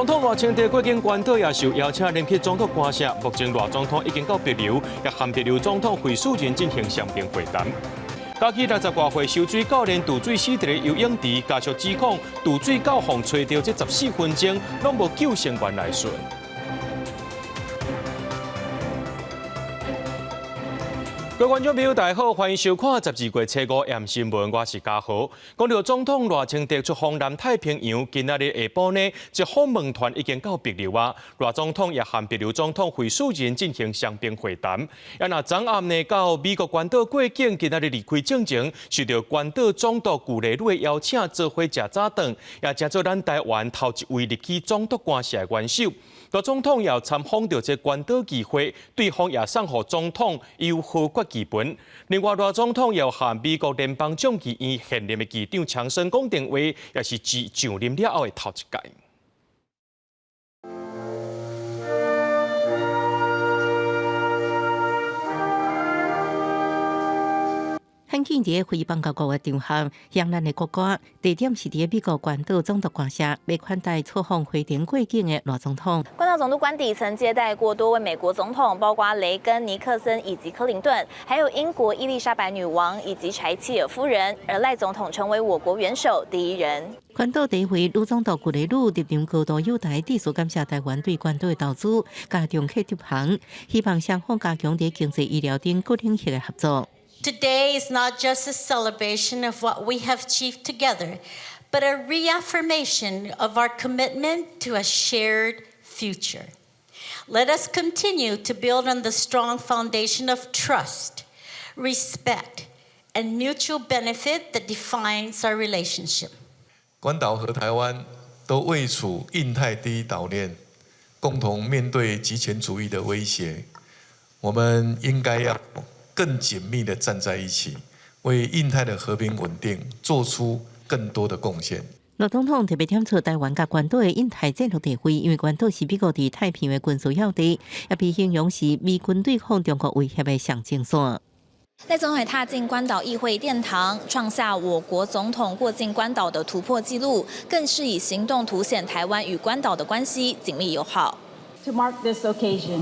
总统赖清德过境关岛也受邀请联合总统官舍，目前赖总统已经到帛琉，也和帛琉总统惠恕仁进行双边会谈。加起60多岁受水教练渡水死在游泳池，家属指控渡水教防吹到这14分钟，拢无救生员来顺。各位观众朋友，大家好，欢迎收看12月7号夜新闻，我是嘉豪。讲到总统赖清德出访南太平洋，今仔日下晡呢，一访问团已经到帛琉啊。赖总统也和帛琉总统惠恕仁进行双边会谈。也那昨暗呢，到美国关岛过境，今仔日离开正前，受到关岛总督古雷鲁的邀请，做伙食早顿，也正做咱台湾头一位入去总督官舍的元首。赖总统也参访到这关岛议会，对方也送予总统由贺国旗本。另外，赖总统也和美国联邦众议院现任的议长强生讲电话，也是自上任了后的头一届。很近日会办到国的场合，向咱的国家地点是伫美国关岛总督官舍，要款待出访回程过境的赖总统。关岛总督官邸曾接待过多位美国总统，包括雷根、尼克森以及克林顿，还有英国伊丽莎白女王以及柴契尔夫人。而赖总统成为我国元首第一人。关岛第一位女总督古雷鲁入场高度友台，致辞感谢台湾对关岛的投资，加强客接行，希望双方加强在经济、医疗等各领域的合作。Today is not just a celebration of what we have achieved together, but a reaffirmation of our commitment to a shared future. Let us continue to build on the strong foundation of trust, respect, and mutual benefit that defines our relationship. 关岛和台湾都位处印太第一岛链，共同面对极权主义的威胁，我们应该要更紧密地站在一起，为印太的和平稳定做出更多的贡献。赖总统特别点出台湾甲关岛的印太战略地位，因为关岛是美国伫太平洋的军事要地，也被形容是美军对抗中国威胁的上前线。赖总统踏进关岛议会殿堂，创下我国总统过境关岛的突破纪录，更是以行动凸显台湾与关岛的关系紧密友好。To mark this occasion.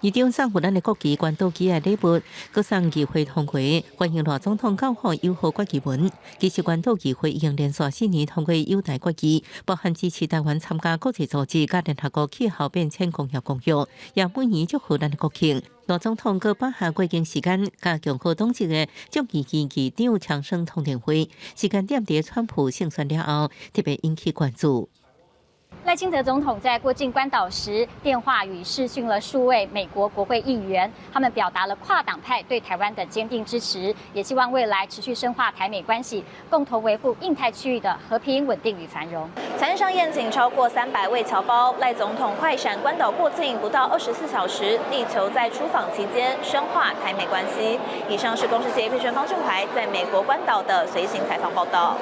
议长送予咱的国旗、关岛旗的礼物，佮送议会通过欢迎赖总统到访友好国旗文。其实关岛议会已经连续4年通过友台国旗，包含支持台湾参加国际组织甲联合国气候变迁公约公约，也每年祝贺咱的国庆。赖总统佮把握过境时间，甲共和党籍的众议院议长强生通电话，时间点伫川普胜选了后，特别引起关注。赖清德总统在过境关岛时，电话与视讯了数位美国国会议员，他们表达了跨党派对台湾的坚定支持，也希望未来持续深化台美关系，共同维护印太区域的和平、稳定与繁荣。财政上宴请超过300位侨胞，赖总统快闪关岛过境不到24小时，力求在出访期间深化台美关系。以上是公视协会全方俊怀在美国关岛的随行采访报道。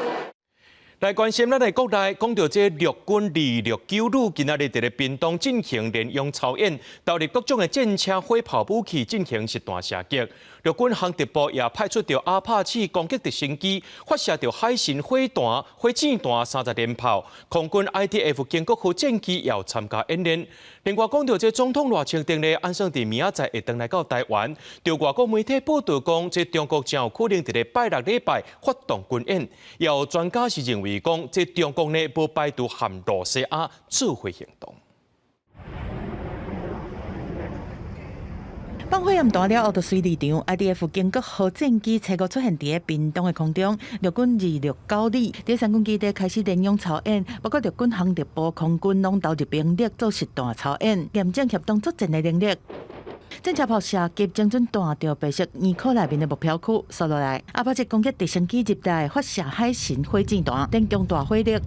来关心咱的国内，讲到这陆军269旅今仔日伫咧屏东进行联用操演，投入各种的战车、火炮武器进行实弹射击。陆军航特部也派出着阿帕奇攻击直升机，发射着海神火弹、火箭弹30连炮。空军 IDF 建国号战机也有参加演练。另外讲到这总统赖清德咧，按算伫明仔载会登来到台湾。就外国媒体报道讲，这中国真有可能伫咧拜6礼拜发动军演。也有专家是认为讲，这中国呢无排除和罗西亚做伙行动。放火焰大了后，就随立场 IDF 建国号战机车5出现伫屏东的空中，陆军269旅第3军基地开始联用操演，包括陆军航特部、空军拢投入兵力做实弹操演，验证协同作战的能力。战车炮射击精准弹着白色衣裤内面的目标区，扫落来。阿帕奇攻击直升机入台，发射海神火箭弹，增强大火力。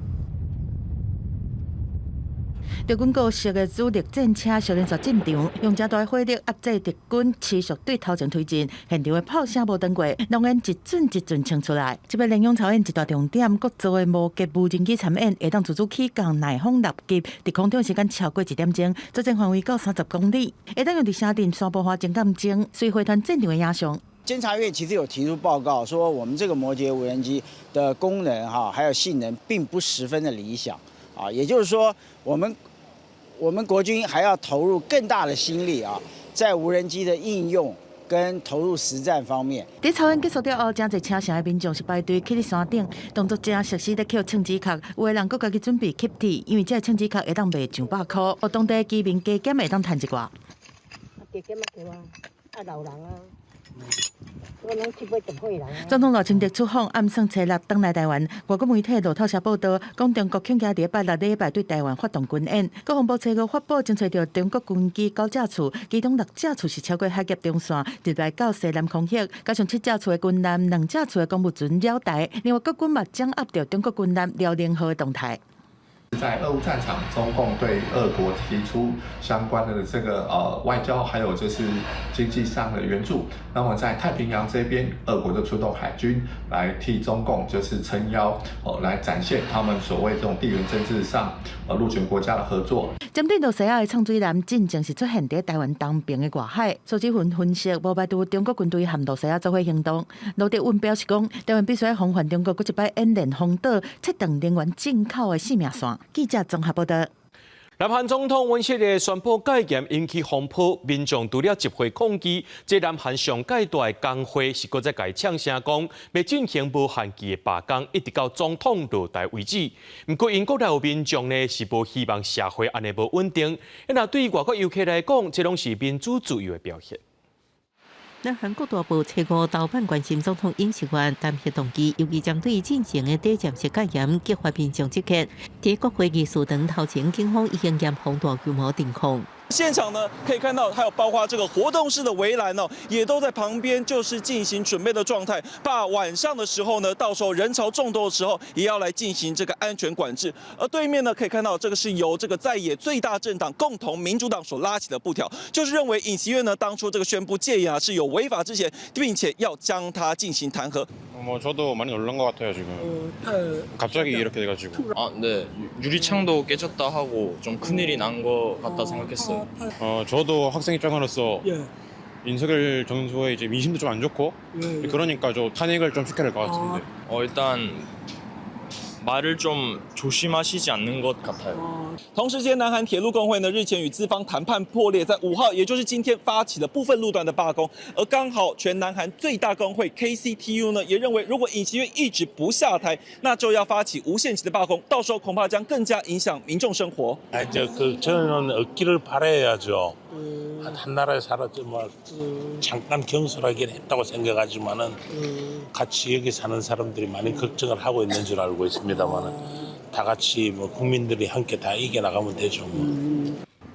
敌军高速的主力战车小连续进场，用较大火力压制敌军持续对头前推进。现场的炮声无断过，浓烟一阵一阵冲出来。这边联用操演一大重点，各组的无级无人机参演，会当自主起降耐风6级，伫空中时间超过1点钟，作战范围到30公里，会当用伫山顶山坡花情感钟，随回团战场的影像。监察院其实有提出报告说，我们这个摩羯无人机的功能还有性能并不十分的理想。也就是说，我们我们国军还要投入更大的心力啊，在无人机的应用跟投入实战方面。在操演结束了后，真侪车城的民众是排队去伫山顶，动作真熟悉咧捡枪支壳，有的人佫家己准备吸铁，因为这枪支壳会当卖200块，互当地居民加减会当赚一寡。加减老人啊。我拢7岁10岁人啊。总统赖清德出访暗算初6登来台湾，外国媒体路透社报道，讲中国恐惊伫拜6礼拜对台湾发动军演。国防部初5发布，正找到中国军机9架次，其中6架次是超过海峡中线，直来到西南空域，加上7架次的军舰、2架次的公务船绕台。另外，国军嘛掌握到中国军舰辽宁号的动态。在俄乌战场，中共对俄国提出相关的这个外交，还有就是经济上的援助。那么在太平洋这边，俄国就出动海军来替中共就是撑腰，来展现他们所谓这种地缘政治上陆权国家的合作。针对到西亚的唱水艦真正是出现在台湾东边的外海，苏志云分析，无排除中国军队含陆西亚做伙行动。罗德温表示讲，台湾必须防范中国搁一摆演练封岛，切断能源进口的性命线。记者综合报道。南韩总统尹锡悦宣布戒严，引起风波，民众除了集会抗议，这南韩上界大的工会是搁再改呛声讲，要进行无限期的罢工，一直到总统落台为止。不过，英国内有民众呢是无希望社会安尼无稳定，那对于外国游客来讲，这拢是民主自由的表现。南韩国大部初5豆瓣关心总统尹锡悦弹劾动机，尤其针对进行的短暂式戒严激发民众集结。在国会议事堂头前，警方已经严防大规模停控。现场呢可以看到，还有包括这个活动室的围栏哦，也都在旁边，就是进行准备的状态。怕晚上的时候呢，到时候人潮众多的时候，也要来进行这个安全管制。而对面呢，可以看到这个是由这个在野最大政党共同民主党所拉起的布条，就是认为尹锡悦呢当初这个宣布戒严啊是有违法之嫌，并且要将他进行弹劾。저도 많이 놀란 것 같아요 지금. 갑자기 이렇게 돼가지고. 아, 네. 유리창도 깨졌다 하고 좀 큰일이 난 것 같다 생각했어요. 저도 학생 입장으로서 인석열 정수의 이제 민심도 좀 안 좋고 그러니까 좀 탄핵을 좀 시켜야 될 것 같은데. 일단 말을 좀 조심하시지 않는 것 같아요. 同时间，南韩铁路工会呢日前与资方谈判破裂，在5号，也就是今天发起了部分路段的罢工。而刚好全南韩最大工会 KCTU 呢也认为，如果尹锡悦一直不下台，那就要发起无限期的罢工，到时候恐怕将更加影响民众生活。저는 얻기를 바라야죠. 한 나라에 살았지 뭐 잠깐 경솔하긴 했다고 생각하지만은 같이 여기 사는 사람들이 많이 걱정을 하고 있는 줄 알고 있습니다만은 다 같이 뭐 국민들이 함께 다 이겨 나가면 되죠.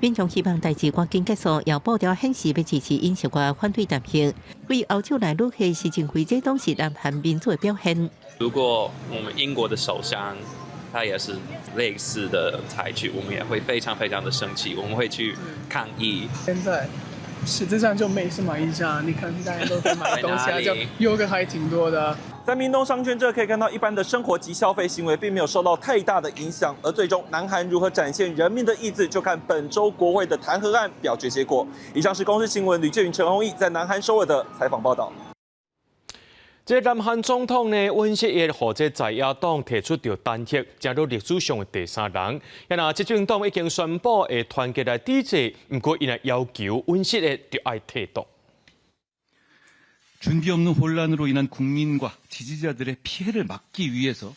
民众希望代志赶紧结束，有报道显示要支持尹锡悦反对弹劾。为欧洲来陆客是认为这都是南韩民主的表现。如果我们英国的首相他也是类似的采取，我们也会非常非常的生气，我们会去抗议。现在实质上就没什么影响，你看大家都在买东西啊，就优惠还挺多的。在明东商圈这可以看到，一般的生活及消费行为并没有受到太大的影响，而最终南韩如何展现人民的意志，就看本周国会的弹劾案表决结果。以上是公视新闻吕建云、陈宏毅在南韩首尔的采访报道。这南韩总统呢，尹锡悦和这在野党提出着弹劾，加入历史上的第3人。那执政党已经宣布会团结来抵制，不过因要求尹锡悦就要退党。 준비 없는 혼란으로 인한 국민과 지지자들의 피해를 막기 위해서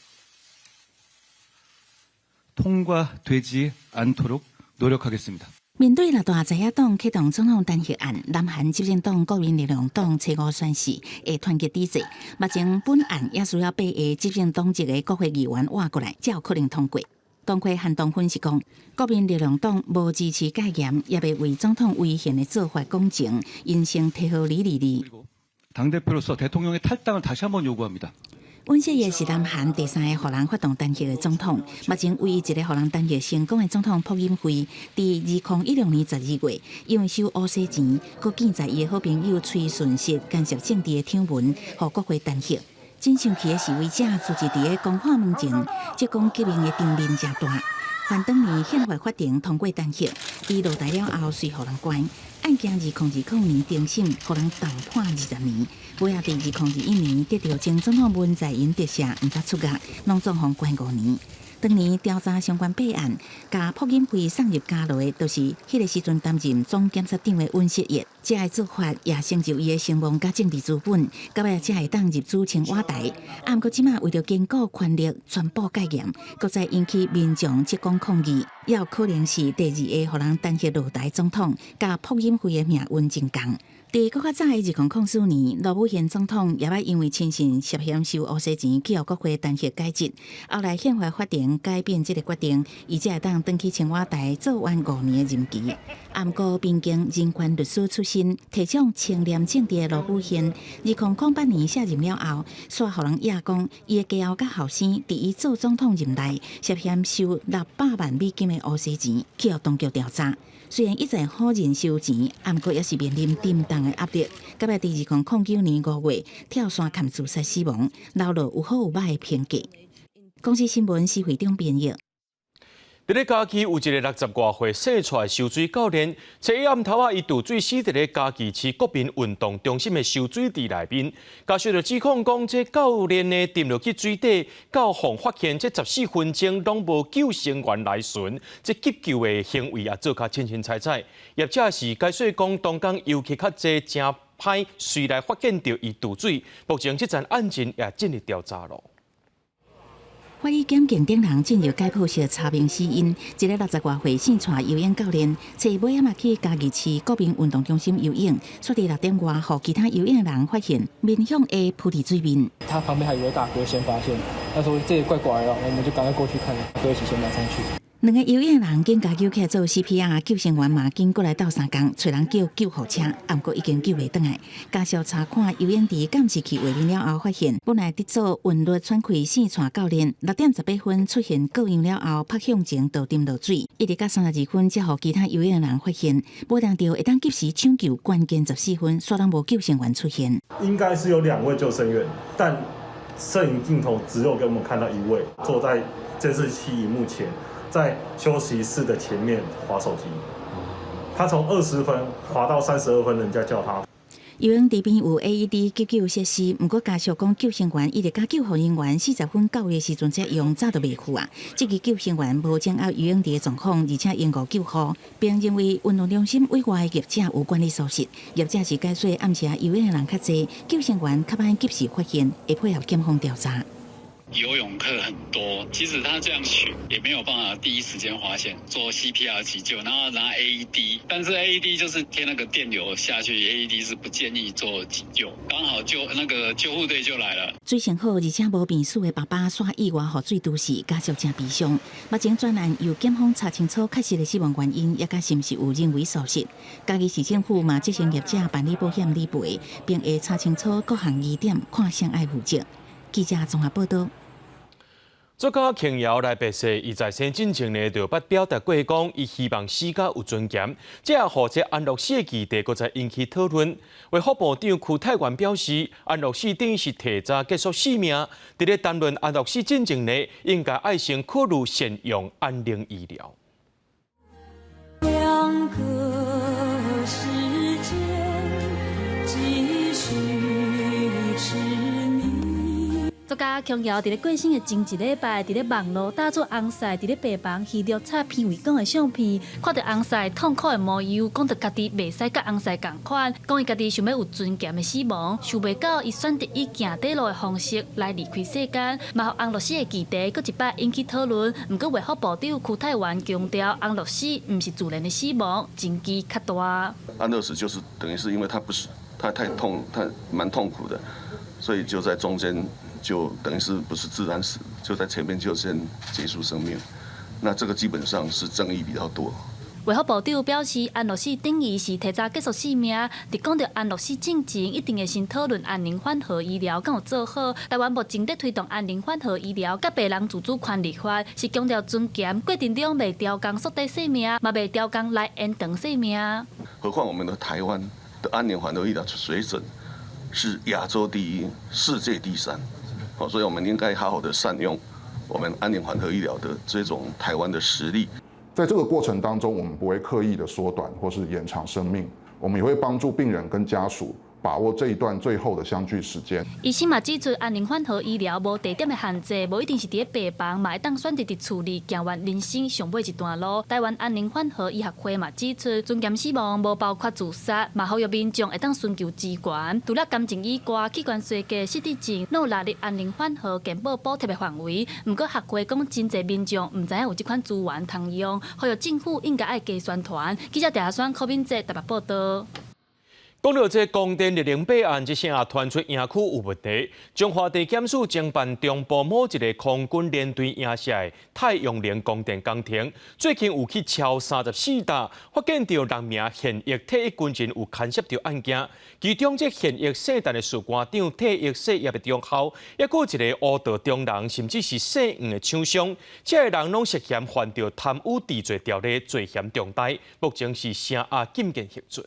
통과되지 않도록 노력하겠습니다. 面对六大在野党启动总统弹劾案，南韩执政党国民力量党初5宣誓会团结抵制。目前本案也需要8个执政党籍的国会议员换过来，才有可能通过。党魁韩东分析讲，国民力量党无支持戒严，也未为总统违宪的做法讲情，因先提好李。 당대표로서 대통령의 탈당을 다시 한번 요구합니다. 尹锡悦是南韩第3个予人发动弹劾的总统，目前唯一一个予人弹劾成功的总统朴槿惠，在2016年12月，因为收乌西钱，佮建在伊的好朋友崔顺实干涉政治的听闻，予国会弹劾。真生气的示威者自治伫个公化门前，即攻击民的场面真大。反当年宪法法庭通过弹劾，伊落台了后，随予人关。 案件2020年庭审，予人重判20年。尾仔伫2021年得到前总统文在寅特赦，毋才出狱，拢总共关5年。当年调查相关弊案，甲朴槿惠送入家内，就是迄个时阵担任总检察长的温锡业。这个做法也成就伊的声望甲政治资本，到尾才会当入主青瓦台。啊，毋过即马为着兼顾权力全部戒严，搁再引起民众职工抗议，也有可能是第二个互人单膝落台总统，甲朴槿惠的命运真共。伫搁较早的2004年，罗武宪总统也捌因为亲信涉嫌收乌西钱，去互国会单膝解职。后来宪法法庭改变这个决定，伊才会当转去青瓦台做完5年的任期。啊，毋过边境人权律师出身，提倡清廉政治的罗武宪，2008年卸任了后，煞互人压讲，伊的家后甲后生伫伊做总统任内涉嫌收600万美金的乌西钱，去互当局调查。虽然一直好认收钱，啊，毋过也是面临沉重的压力。到尾伫2009年5月跳伞砍自杀死亡，留落有好有歹的评价。公司新闻是会长编译。伫咧嘉义有一个60多岁生出来游水教练，昨暗头伊渡水死伫咧嘉义市国民运动中心的游水池内面。家属就指控讲，这教练呢沉落去水底，到互发现这14分钟拢无救生员来巡，这急救的行为也做较清清彩彩。业者是解说讲，当天游客较济，真歹随来发现到伊渡水。目前这件案件也进入调查咯。法医检警等人进入解剖室查明死因，一个60多岁姓蔡游泳教练，初尾仔去嘉义市国民运动中心游泳，却伫6点外，互其他游泳人发现面向会扑伫水面。他旁边还有位大哥先发现，他说这里怪怪的，我们就赶快过去看，哥一起先马上去。2个游泳人紧加救起来做 CPR， 救生员嘛紧过来斗3工，找人叫救护车，啊，毋过已经救袂转来。家属查看游泳池敢是去画面了后，发现本来伫做韵律喘气姓蔡教练6点18分出现过氧了后，拍向前倒沉落水，一直到32分才互其他游泳人发现，无当到会当及时抢救，关键14分虽然无救生员出现。应该是有2位救生员，但摄影镜头只有给我们看到1位，坐在监视器荧幕前。在休息室的前面滑手机，他从20分滑到32分，人家叫他。游泳池边有 AED 急救设施，不过家属讲救生员一直甲救护人员40分9的时阵才用，早就袂赴啊。这个救生员无掌握游泳池的状况，而且延误救护，并认为运动中心委外的业者有管理疏失。业者是解说暗时游泳的人较济，救生员较歹及时发现，会配合检方调查。游泳课很多，即使他这样学，也没有办法第一时间发现做 CPR 急救，然后拿 AED， 但是 AED 就是贴那个电流下去 ，AED 是不建议做急救。刚好那个救护队就来了。水性好而且无病史的爸爸耍意外互水毒死，家属真悲伤。目前专案由检方查清楚确实的死亡原因，也甲是毋是有人为疏失。嘉义市政府嘛执行业者办理保险理赔，并会查清楚各项疑点，看谁爱负责。记者综合报道。作家琼瑶来白说，伊在生之前呢，就捌表达过讲，伊希望死家有尊严。这也和这安乐死的议题，搁再引起讨论。卫福部长邱泰源表示，安乐死等于是提早结束生命。伫咧谈论安乐死进程呢，应该爱先考虑善用安宁医疗。两个世界继续痴迷。作家琼瑶伫咧过生的前1礼拜，伫咧网络打出翁婿伫咧病房戏录插片尾讲的相片，看到翁婿痛苦的模样，讲到家己袂使甲翁婿同款，讲伊家己想要有尊严的死亡，想袂到伊选择以行底路的方式来离开世间，嘛互安乐死的议题搁一摆引起讨论。毋过卫福部长邱泰源强调，安乐死毋是自然的死亡，前期较大。安乐死就是等于是因为他不是他太痛，他蛮痛苦的，所以就在中间。就等于是不是自然死，就在前面就先结束生命，那这个基本上是争议比较多。卫福部长表示，安乐死等于是提早结束生命。伫讲到安乐死进程，一定会先讨论安宁缓和医疗敢有做好。台湾目前在推动安宁缓和医疗甲病人自主权利法，是强调尊严，过程中袂调工缩短生命，嘛袂调工来延长生命。何况我们的台湾的安宁缓和医疗水准是亚洲第一，世界第3。好，所以我们应该好好的善用我们安宁缓和医疗的这种台湾的实力。在这个过程当中，我们不会刻意的缩短或是延长生命，我们也会帮助病人跟家属把握这一段最后的相聚时间。医生嘛指出，安宁缓和医疗无地点的限制，无一定是伫病房，嘛会当选择伫厝里行完人生上尾一段路。台湾安宁缓和医学会嘛指出，尊严死亡无包括自杀，嘛呼吁民众会当寻求支援。除了感情以外，器官衰竭、失智症，拢有纳入安宁缓和健保补贴的范围。不过学会讲，真侪民众唔知影有这款资源通用，呼吁政府应该爱加宣传。记者陈选柯敏哲台北报道。讲到这供电108案，一声也传出营区有问题。中华地检署侦办中部某一个空军连队营舍的太阳能供电工程，最近有去敲34打，发现到6名现役退役军人有牵涉到案件。其中这现役社团的士官长、退役事业的中校，也有一个乌道中人，甚至是姓黄的厂商，这个人拢涉嫌犯到贪污治罪条例罪嫌重大，目前是声押禁见核准。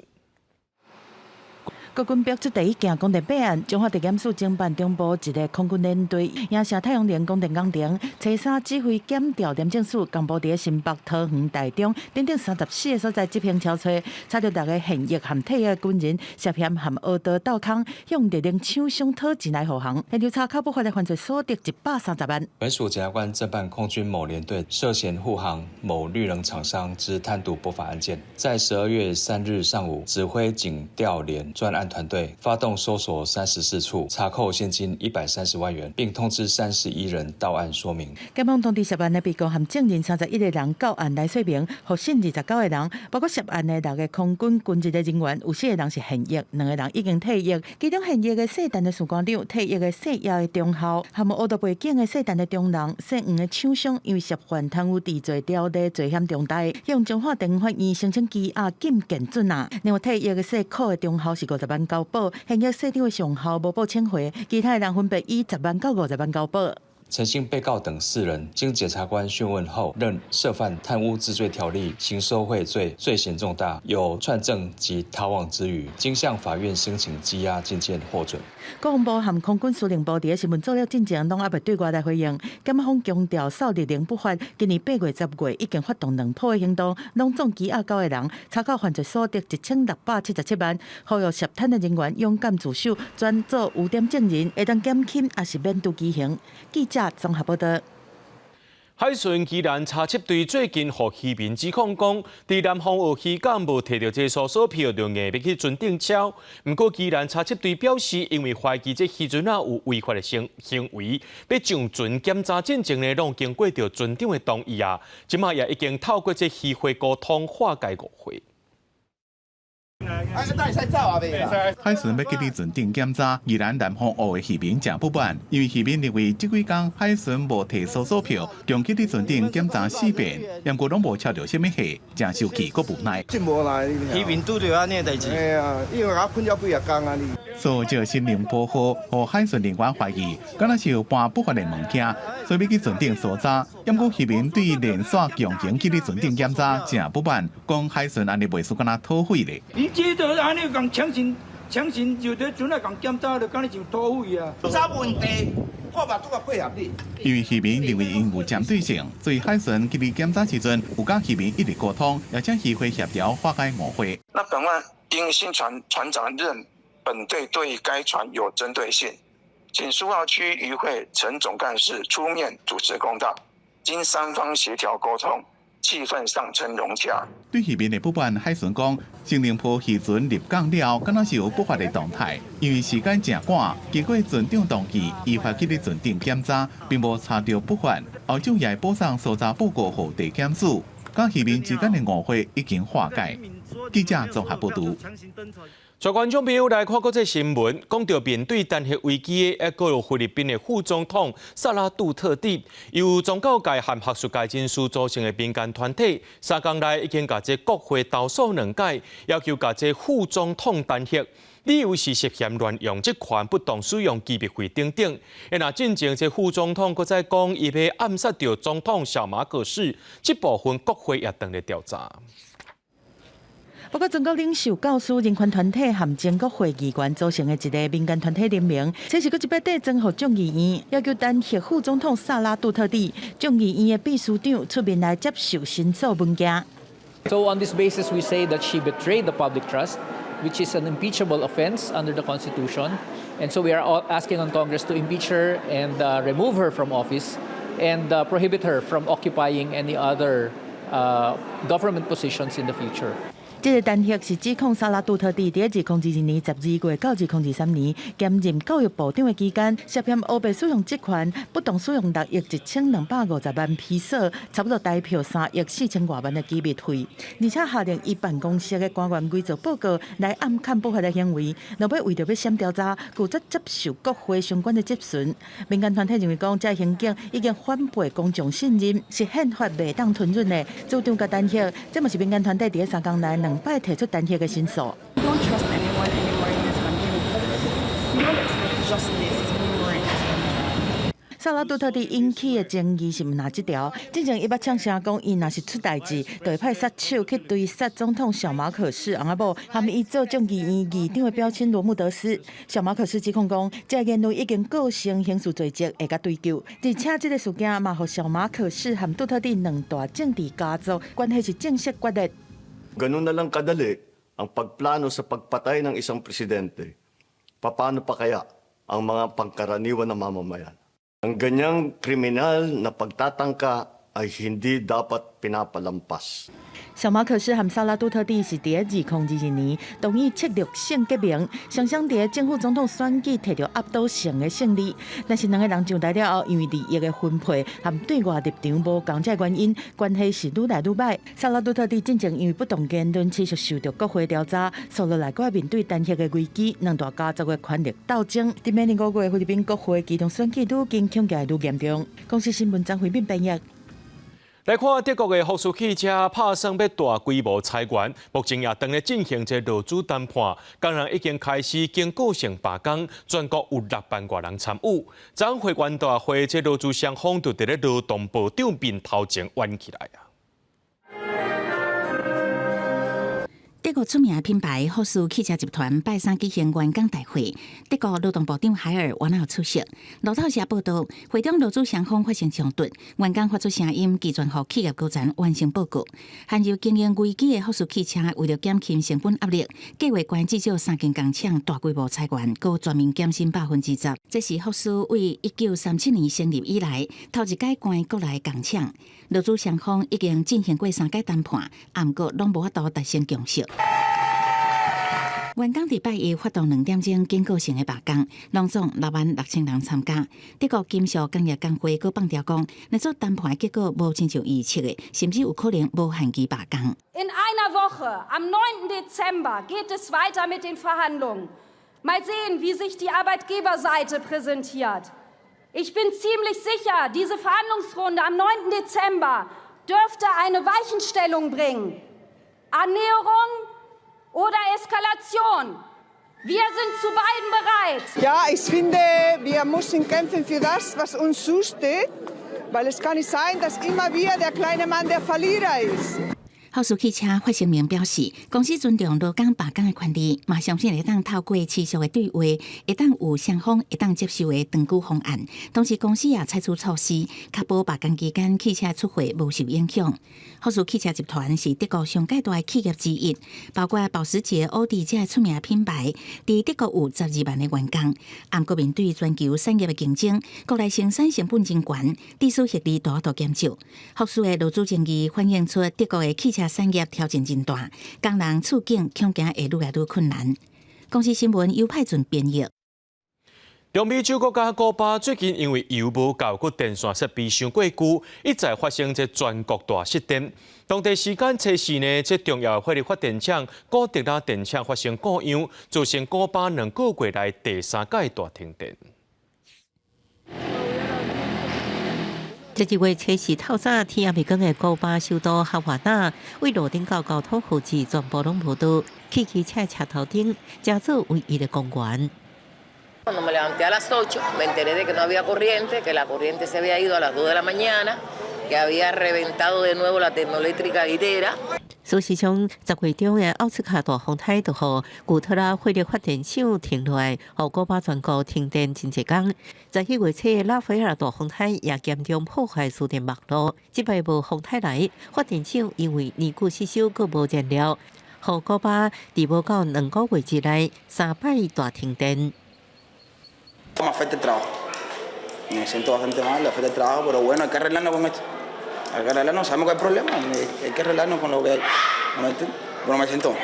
国军标出第一件供电备案，中华地检署侦办中部一个空军连队营舍太阳能供电工程，初三指挥检调廉政署公布伫新北桃园台中等等34个所在执行敲查，查到6个现役含退役的军人涉嫌含恶道斗空，向特定厂商讨钱来护航，调查考不法的犯罪所得130万。本署检察官侦办空军某连队涉嫌护航某绿能厂商之贪渎不法案件，在12月3日上午，指挥警调联专案团队发动搜索34处，查扣现金130万元，并通知31人到案说明。检方通知涉案的被告含证人31个人到案来说明，获审29个人，包括涉案的6个空军军职的人员，有4个人是现役，2个人已经退役。其中现役的社团的士官长、退役的事业的中校，含有乌道背景的社团的中人、姓黄的厂商，因为涉犯贪污治罪条例罪嫌重大，向中华地方法院申请羁押禁见准啊。另外退役的社科的中校是50万交保。现役社长的上校无报请回，其他人分别以10万到50万交保。陈姓被告等4人，经检察官讯问后，认涉犯贪污治罪条例、行收贿罪，罪嫌重大，有串证及逃亡之余，经向法院申请羁押禁见获准。国防部和空军司令部伫新闻资料进前，拢还未对外来回应。检方强调，扫地令不法，今年8月、10月已经发动2波的行动，拢总羁押9个人，查扣犯罪所得1677万，呼吁涉贪的人员勇敢自首，专做污点证人，会当减轻也是免除极刑。记者综合报道。海巡宜兰查缉队最近互渔民指控讲，伫南方澳渔港无摕到这搜索票，就硬要去船顶抄。不过宜兰查缉队表示，因为怀疑这渔船有违法的行为，要上船检查进前呢，拢经过着船长的同意啊。今麦也已经透过这渔会沟通化解误会。海巡要去伫船顶检查，宜兰南方澳的渔民真不满，因为渔民认为这几天海巡无摕搜索票，共去伫船顶检查4遍，但过拢无抄到什么货，真生气阁无奈。真无奈，渔民拄着安尼代志。哎呀，因为我困了几啊天啊哩。所以心灵保护，和海巡人员怀疑，敢若是有搬不法的物件，所以要去船顶搜查。不过渔民对连续强行去伫船顶检查真不满，讲海巡安尼袂输敢若讨匪咧。你这就安尼讲强行就伫船内讲检查，就敢若像讨匪啊。啥问题？我嘛拄啊配合你。因为渔民认为因有针对性，所以海巡去伫检查时阵，有甲渔民一直沟通，也请渔会协调化解误会。那本案因新船长认本队对该船有针对性，请苏澳区渔会陈总干事出面主持公道，经3方协调沟通，气氛上称融洽。对渔民的不满，海巡讲，新宁坡渔船入港了，敢若是有不法的动态，因为时间真赶，结果船长同意依法去伫船顶检查，并无查到不法。后昼也补送搜查报告给地检署，甲渔民之间的误会已经化解。记者综合报道。全观众朋友来看国际新闻，讲到面对弹劾危机的，还有菲律宾的副总统萨拉杜特地，由宗教界和学术界人士组成的民间团体，3天内已经把这国会投诉2届，要求把这副总统弹劾。理由是涉嫌乱用职权、不当使用机密费等等。那进前这副总统搁再讲，伊要暗杀掉总统小马可士，这部分国会也等来调查。不过，宗教领袖、教师、人权团体和全国会议员组成的一个民间团体联名，这是搁一摆底征互众议院，要求弹劾副总统萨拉杜特地。众议院的秘书长出面来接受申诉文件。So on this basis, we say that she betrayed the public trust which is an impeachable offense under the Constitution. And so we are all asking on Congress to impeach her and remove her from office and prohibit her from occupying any other government positions in the future. 这个弹劾是指控萨拉杜特地在2022年12月到2023年兼任教育部长的期间，涉嫌污蔑使用职权，不当使用6亿1250万披索，差不多代表3亿4000多万的机密费，而且下令伊办公室的官员伪造报告来暗看不法的行为，若要为着要闪调查，拒绝接受国会相关的质询。民间团体认为讲，这行径已经反背公众信任，是宪法袂当吞润的。主张甲弹劾，这嘛是民间团体伫3天内2摆提出弹劾的申诉。萨拉杜特地引起的争议是毋哪一条？之前伊捌呛声讲，伊若是出代志，就会派杀手去追杀总统小马可仕翁仔某，含伊做众议院议长的标签罗姆德斯。小马可仕指控讲，这言论已经构成刑事罪责，会甲追究。而且这个事件嘛，互小马可仕和杜特地2大政治家族关系是正式决裂。Ganun na lang kadali ang pagplano sa pagpatay ng isang presidente. Paano pa kaya ang mga pangkaraniwan na mamamayan? Ang ganyang kriminal na pagtatangka ay hindi dapat pinapalampas. 小马可仕和萨拉杜特地是伫2022年同意策略性革命，双双伫政府总统选举摕到压倒性的胜利。但是2个人上台了后，因为利益的分配和对外立场无共这原因，关系是愈来愈歹。萨拉杜特地进前因为不当言论持续受到国会调查，所落来搁面对弹劾的危机，2大家族的权力斗争。伫明年5月，菲律宾国会机动选举愈经恐吓愈严重。公司新闻张惠敏编译。来看德国的福斯汽车拍算要大规模裁员，目前也正在进行这劳资谈判，工人已经开始经过性罢工，全国有6万多人参与。昨会员大会，这劳资双方就伫咧劳动部长面头前冤起来啊。德国著名品牌福斯汽车集团拜三举行员工大会，德国劳动部长海尔原有出席。路透社报道，会中劳资双方发生冲突，员工发出声音，拒绝予企业高层完成报告。陷入经营危机的福斯汽车，为了减轻成本压力，计划关至少3间工厂大规模裁员，搁全面减薪10%。这是福斯为1937年成立以来头一届关国内工厂。劳资双方已经进行过3届谈判，不过拢无法度达成共识。员工伫拜一发动2点钟警告性的罢工，拢总66000人参加。德国金属工业工会搁放调讲，若做谈判结果无亲像预测的，甚至有可能无限期罢工。In einer Woche, am 9. Dezember, geht es weiter mit den Verhandlungen. Mal sehen, wie sich die Arbeitgeberseite präsentiert. Ich bin ziemlich sicher, diese Verhandlungsrunde am 9. Dezember dürfte eine Weichenstellung bringen. Annäherung oder Eskalation. Wir sind zu beiden bereit. Ja, ich finde, wir müssen kämpfen für das, was uns zusteht, weil es kann nicht sein, dass immer wieder der kleine Mann der Verlierer ist. 福斯汽车发声明表示，公司尊重劳工罢工的权利，嘛相信会当透过持续的对话，会当有双方会当接受的长久方案。同时，公司也采取措施，确保罢工期间汽车出货无受影响。福斯汽车集团是德国上界大的企业之一，包括保时捷、奥迪这出名品牌，伫德国有12万的员工。不过，面对全球产业的竞争，国内生产成本真悬，地属效率大幅度减少。福斯的劳资争议反映出德国的汽车产业挑战真大，工人处境恐惊会愈来愈困难。公司新闻由派准编译。中美洲国家古巴最近因为油无够，佮电线设备伤过旧，一再发生这全国大失电。当地时间初4呢，这重要火力发电厂古德拉电厂发生故障，造成古巴2个月来第3届大停电。这一月初4透早天也未光的古巴首都哈瓦那，为路顶到交通负责全部拢无到，汽车车头顶加做唯一的公园。Cuando me levanté a las 8, me enteré de que no había corriente, que la corriente se había ido a las 2 de la mañana, que había reventado de nuevo la termoeléctrica Guidera. 事实上，10月中的奥斯卡大风台就予古特拉火力发电厂停落来，予古巴全国停电真一天。11月初的拉斐尔大风台也严重破坏输电网络，即摆无风台来，发电厂因为年久失修，佮无燃料。互古巴伫无到2个月之内3摆大停電。Me afecta el trabajo. Me siento bastante mal, le afecta el trabajo, pero bueno, hay que arreglarnos con esto. Hay que arreglarnos, sabemos que hay problemas, hay que arreglarnos con lo que hay. Bueno, me siento mal.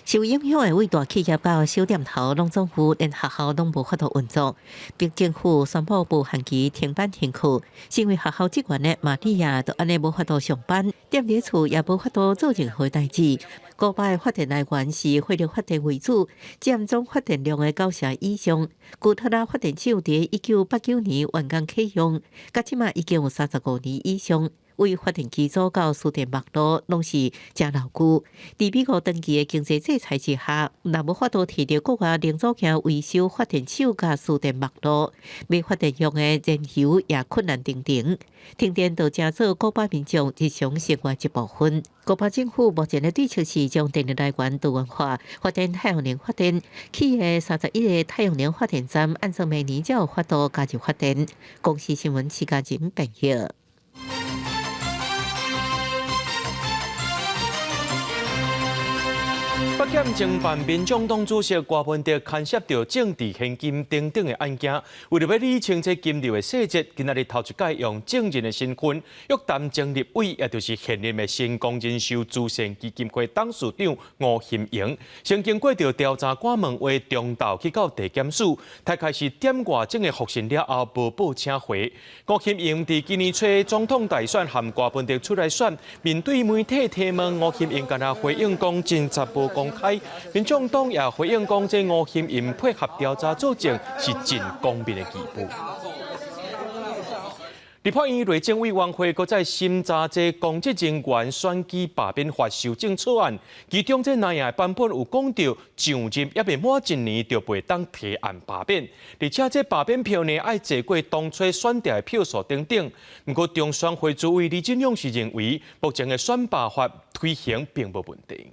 受影响的伟大企业到小店头，农政府连学校拢无法度运作，逼政府宣布无限期停班停课。身为学校职员的玛利亚，都安尼无法度上班，踮伫厝也无法度做任何代志。古巴的发电来源是火力发电为主，占总发电量的90%以上。古特拉发电厂伫1989年完工启用，到即马已经有35年以上。为发电机组到输电网络拢是真牢固。伫美国长期的经济制裁之下，若无法度摕到国外零组件维修发电厂甲输电网络，买发电用的燃油也困难重重。停电就成做古巴民众日常生活一部分。古巴政府目前的对策是将电力来源多元化，发电太阳能发电。企业31个太阳能发电站按照每年才有法度加入发电。公司新闻徐家仁报道。北检侦办民众党主席郭文德牵涉到政治现金等等的案件，为了要理清这金流的细节，今仔日头一届用证人的身份约谈前立委，也就是现任的新公人寿慈善基金会董事长吴欣盈，先经过着调查官问话，中昼去到地检署，才开始点外证的复讯了后，无报请回。吴欣盈伫今年初总统大选含郭文德出来选，面对媒体提问，吴欣盈敢若回应讲真实无公开。民众党也回应讲，这吴欣盈配合调查作证是真公平的基本。立法院内政委员会搁在审查这公职人员选举罢免法修正草案，其中这内容版本有讲到上任也未满1年就袂当提案罢免，而且这罢免票呢爱坐过当初选调的票数等等。不过中选会主委李进勇是认为，目前的选罢法推行并无问题。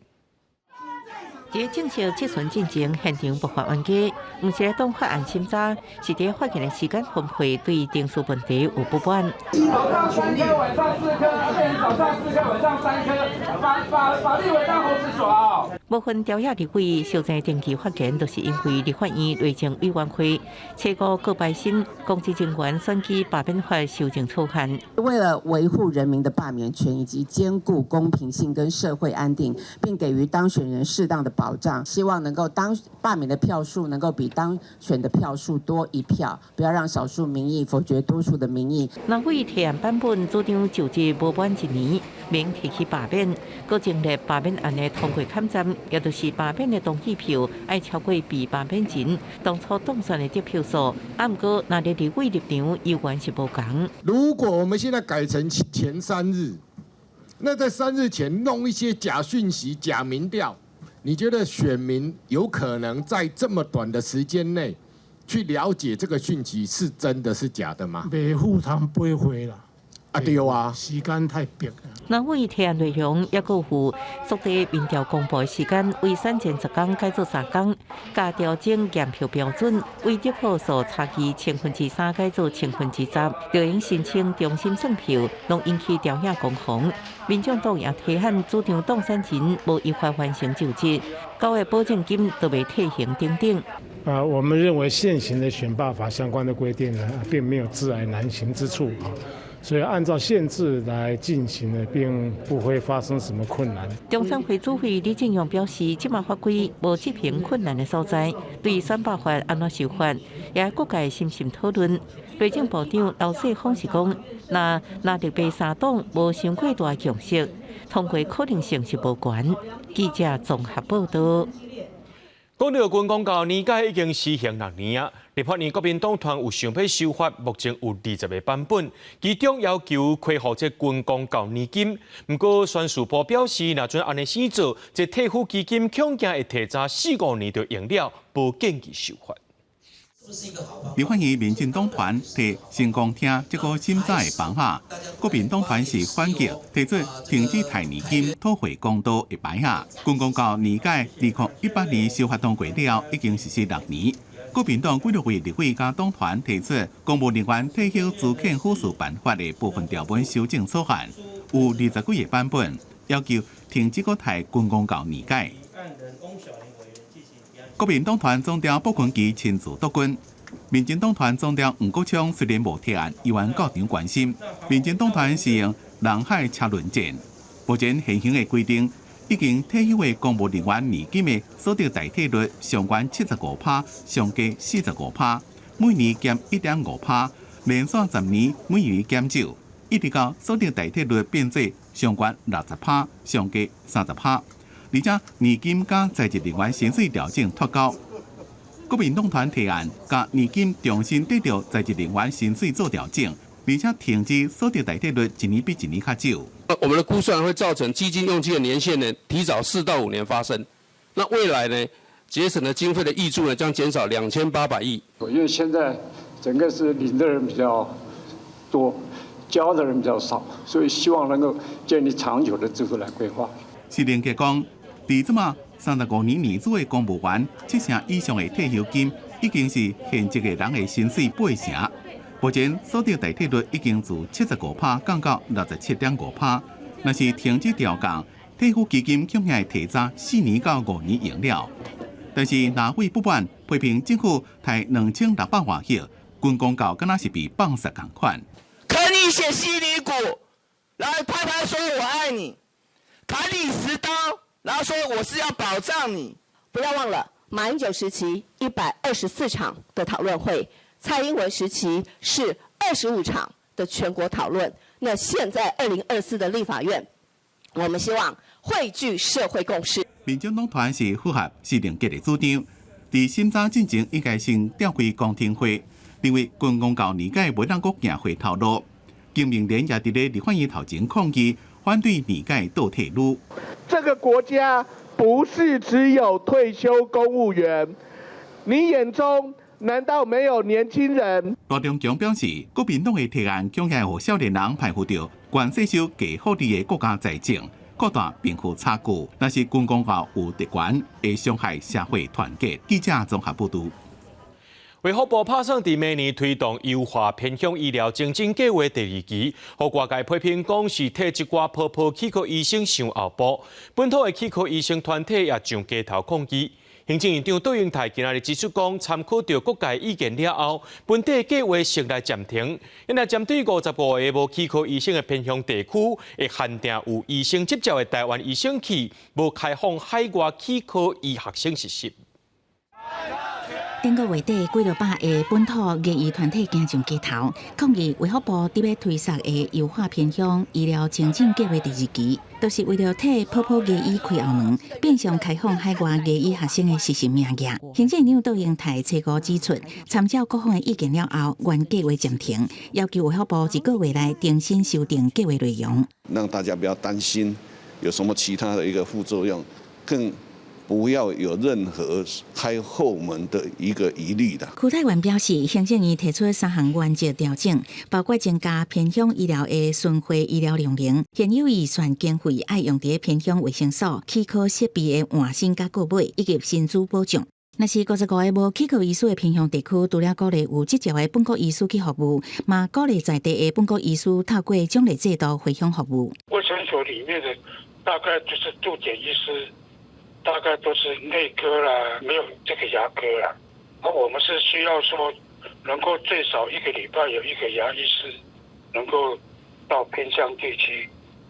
伫正式质询进程，现场不乏冤家，毋是来当法案审查，是伫法院的时间分配对定数问题有不满。早上3颗，晚上4颗，变成早上4颗，晚上3颗，把立委当猴子耍哦。部分调查立委受在定期发言，就是因为立法院内政委员会初五告摆审公职人员选举罢免法修正草案。为了维护人民的罢免权以及兼顾公平性跟社会安定，并给予当选人适当的保障，希望能够罢免的票数能够比当选的票数多1票，不要让少数民意否决多数的民意。若为提案版本主张就职无满1年，免提起罢免，搁成立罢免案的通过勘站，也就是罢免的同意票要超过被罢免人当初当选的得票数。不过，那立委立场依然是无同。如果我们现在改成前3日，那在3日前弄一些假讯息、假民调。你觉得选民有可能在这么短的时间内去了解这个讯息是真的是假的吗？袂赴汤不会啦。对啊，时间太逼了。若为提案内容，也有附缩短民调公布的时间，为3前10天改做3天，加调整验票标准，为得票数差距3%改做10%，就应申请重新算票，拢引起调查攻防。民众党也提案主张当选人无依法完成就职，9个保证金都未退行等等。我们认为现行的选罢法相关的规定呢，并没有自然难行之处啊。所以按照限制来进行呢，并不会发生什么困难。中选会主委李进勇表示，即马法规无这平困难的所在，对选罢法安怎修法，也各界深深讨论。内政部长刘世芳是讲，若特别3党无伤过大共识，通过可能性是无悬。记者综合报道。讲到军公教年改已经施行6年啊，立法院国民党团有想要修法，目前有20个版本，其中要求恢复这军公教年金。不过宣传部表示，若准安尼先做，这退伍基金恐惊会提早4-5年就用了，无建议修法。立法院民进党团伫成功厅这个审查的房下，国民党团是反击提出停止提年金、讨回公道的牌下。军公教年改2018年修法通过了，已经实施6年。国民党纪律委立委甲党团提出公务人员退休资遣抚恤办法的部分条文修正草案，有20几个版本，要求停止个提军公教年改。国民党团总召卜群基亲自督军。民进党团总召黄国昌虽然无提案，议员到场关心。民进党团是用人海车轮战。目前现行的规定，已经退休的公务人员年金的所得代替率上悬75%，上加45%，每年减1.5%，连续10年每年减少，一直到所得代替率变做上悬60%，上加30%。而且年金加在职人员薪水调整脱钩。国民党团提案，甲年金重新对照在职人员薪水做调整，而且停止所得代替率一年比一年较少。我们的估算会造成基金用金的年限呢提早4到5年发生。那未来呢，节省的经费的益助呢将减少2800亿。因为现在整个是领的人比较多，交的人比较少，所以希望能够建立长久的制度来规划。是连结讲，至即嘛35年年资的公务员，7成以上的退休金已经是现职的人的薪水8成。目前所得代替率已经自75%降到67.5%。若是停止调降，退休基金恐怕会提早4年到5年用了。但是纳会不满，批评政府摕2600万亿，军公告敢若是被放杀同款。啃你血吸你骨，然后拍拍说我爱你，砍你10刀，然后说我是要保障你。不要忘了，马英九时期124场的讨论会，蔡英文时期是25场的全国讨论。那现在2024的立法院，我们希望汇聚社会共识。民进党团是符合市政局的主张，在审查进前应该先召开公听会，认为军公告年改袂当阁行回头路。经民联也伫咧立法院头前抗议，反对年改倒退路。这个国家不是只有退休公务员，你眼中难道没有年轻人？罗中强表示，国民党的提案恐吓予少年人排除掉原税收低福利的国家财政，扩大贫富差距。若是军公告有特权，会伤害社会团结。记者综合报道。卫福部打算伫明年推动优化偏乡医疗精进计划第2期，互外界批评讲是替一寡泡泡气科医生上后补。本土的气科医生团体也上街头抗议。行政院长杜永泰今日指出讲，参考到各界意见了后，本地计划先来暂停。因为针对55个无气科医生的偏乡地区，会限定有医生执照的台湾医生去，无开放海外气科医学生实习。顶个月底，200个本土业医团体行上街头，抗议卫福部伫要推出的优化偏乡医疗精进计划第2期，都是为了替泡泡业医开后门，变相开放海外业医学生的实习名额。行政院杜永泰初稿指出，参照各方的意见了后，原计划暂停，要求卫福部1个月内重新修订计划内容，让大家不要担心有什么其他的一个副作用，更不要有任何开后门的一个疑虑的。区泰元表示，行政院提出3项原则调整，包括增加偏乡医疗的巡回医疗量能，现有预算经费爱用伫偏乡卫生所、气科设备的换新甲购买，以及薪资保障。若是55个无气科医师的偏乡地区，除了鼓励有执照的本国医师去服务，嘛鼓励在地的本国医师透过奖励制度回乡服务。卫生所里面的大概就是驻点医师。大概都是内科啦，没有这个牙科啦。而我们是需要说，能够最少1个礼拜有1个牙医师，能够到偏乡地区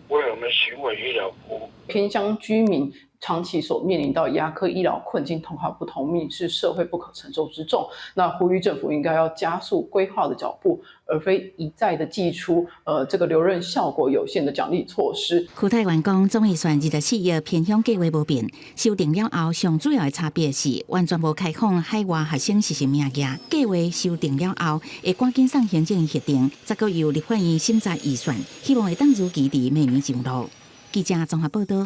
为我们巡回医疗服务。偏乡居民长期所面临到牙科医疗困境，同行不同命，是社会不可承受之重。那呼吁政府应该要加速规划的脚步，而非一再的祭出这个留任效果有限的奖励措施。区泰元讲，总预算24亿偏乡计划无变，修订了后，上主要的差别是完全无开放海外学生实习名额。计划修订了后，会赶紧送行政院核定，再个由立法院审查预算，希望会当如期伫明年上路。记者综合报道。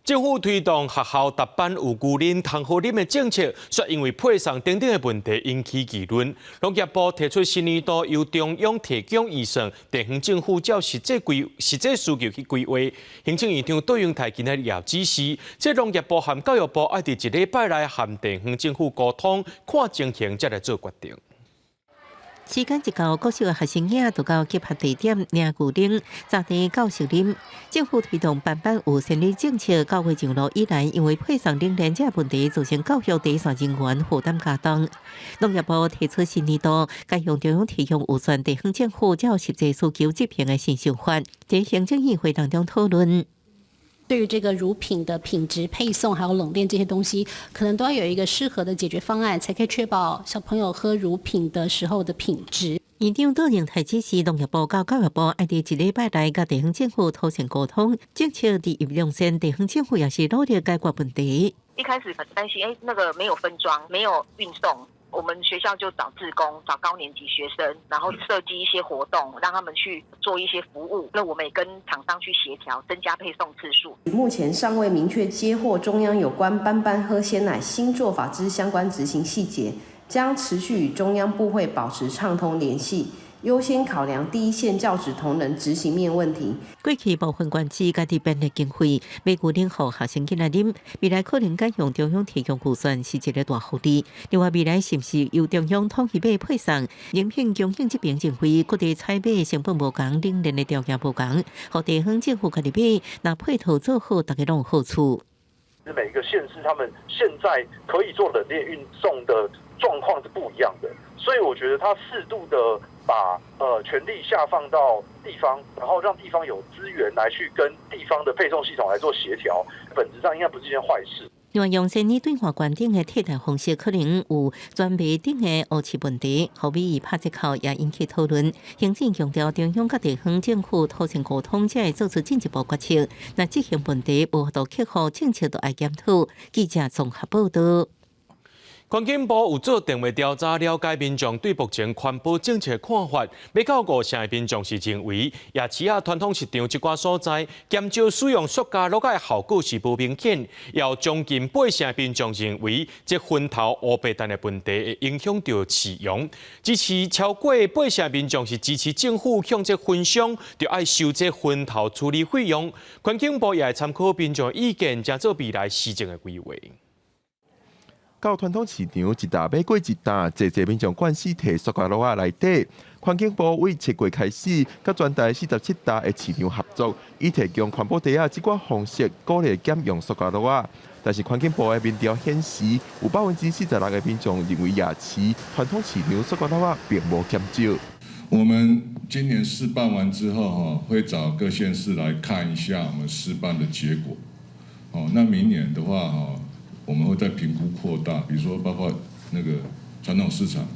政府推动学校搭班有牛奶、糖好啉的政策，却因为配送等等的问题引起议论。农业部提出新年度由中央提供预算，地方政府照实际需求去规划。行政院长杜永泰今日也指示，这农业部和教育部爱伫1礼拜内和地方政府沟通，看情形才来做决定。时间一到，各校的学生囝就到集合地点领旧顶，早地教授林。政府推动班班有先例政策，教会上路以来，因为配送冷链这问题，造成教育第一线人员负担加重。农业部提出新年度该向中央提供预算，地方政府较实际需求执行的新想法，在行政议会当中讨论。对于这个乳品的品质配送还有冷链这些东西，可能都要有一个适合的解决方案，才可以确保小朋友喝乳品的时候的品质。院长杜荣泰指示，农业部甲教育部爱伫1礼拜内甲地方政府讨论沟通，政策伫入量线，地方政府也是努力解决问题。一开始很担心，那个没有分装，没有运送。我们学校就找志工，找高年级学生，然后设计一些活动，让他们去做一些服务。那我们也跟厂商去协调，增加配送次数。目前尚未明确接获中央有关班班喝鲜奶新做法之相关执行细节，将持续与中央部会保持畅通联系。优先考量第一线教职同仁执行面问题。过去部分县市家己编的经费，每固定予学生囡仔啉，未来可能改向中央提供预算是一个大福利。另外，未来是不是由中央统一买配送，饮品供应这边经费，各地采买成本无同，冷链的条件无同，和地方政府家己买，那配套做好，大家都有好处。每一个县市他们现在可以做冷链运送的状况是不一样的，所以我觉得它适度的把权力下放到地方，然后让地方有资源来去跟地方的配送系统来做协调，本质上应该不是一件坏事。另外，用先年对话观点的替代方式，可能有专卖等的误区问题，后面以拍折扣也引起讨论。行政强调，中央甲地方政府讨论沟通，才会做出进一步决策。那这项问题无法度克服，政策都爱检讨。记者综合报道。环境部有做定位调查，了解民众对目前环保政策的看法。要到5成的民众是认为，夜市传统市场一寡所在减少使用塑胶落的效果是不明显。要将近8成的民众认为，这熏陶乌白蛋的问题会影响到饲养。支持超过8成的民众是支持政府向这分商就要收这熏陶处理费用。环境部也会参考民众的意见，加做未来施政的规划。到传统市场一搭买过一搭，侪民众惯死摕塑胶袋仔内底。环境部为7月开始，甲全台47大的市场合作，以提供环保袋仔即款方式鼓励减用塑胶袋仔。但是环境部的民调显示，有46%的民众认为夜市传统市场塑胶袋仔并无减少。我们今年试办完之后，会找各县市来看一下我们试办的结果。那明年的话，我们会再评估扩大，比如说包括那个传统市场、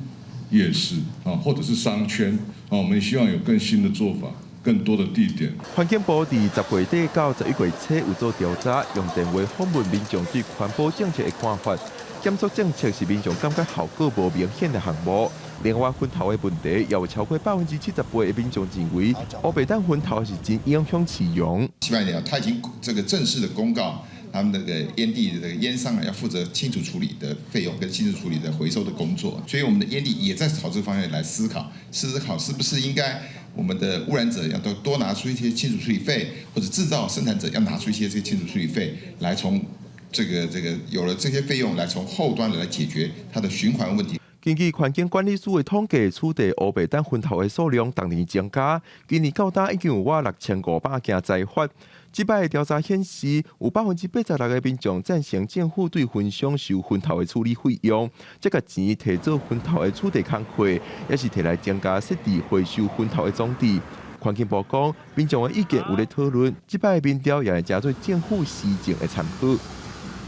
夜市或者是商圈我们希望有更新的做法，更多的地点。环境部伫10月底到11月初有做调查，用电话访问民众对环保政策的看法。减塑政策是民众感觉效果无明显的项目。另外，熏陶的问题也有超过78%的民众认为，乌白蛋熏陶是真影响饲养。西班牙他已经这个正式的公告。他们那个烟蒂的烟商要负责清除处理的费用跟清除处理的回收的工作，所以我们的烟蒂也在朝这个方面来思考是不是应该我们的污染者要多拿出一些清除处理费，或者制造生产者要拿出一些这个清除处理费，来从这个有了这些费用来从后端来解决它的循环问题。根据环境管理署的统计，此地乌白蛋熏陶的数量逐年增加，今年到达已经有6500件摘发。这摆的调查显示，有86%的民众赞成政府对焚商收熏陶的处理费用，这个钱摕做熏陶的土地工课，也是摕来增加设置回收熏陶的总值。环境部讲，民众的意见有咧讨论，这摆的民调也会加做政府施政的参考。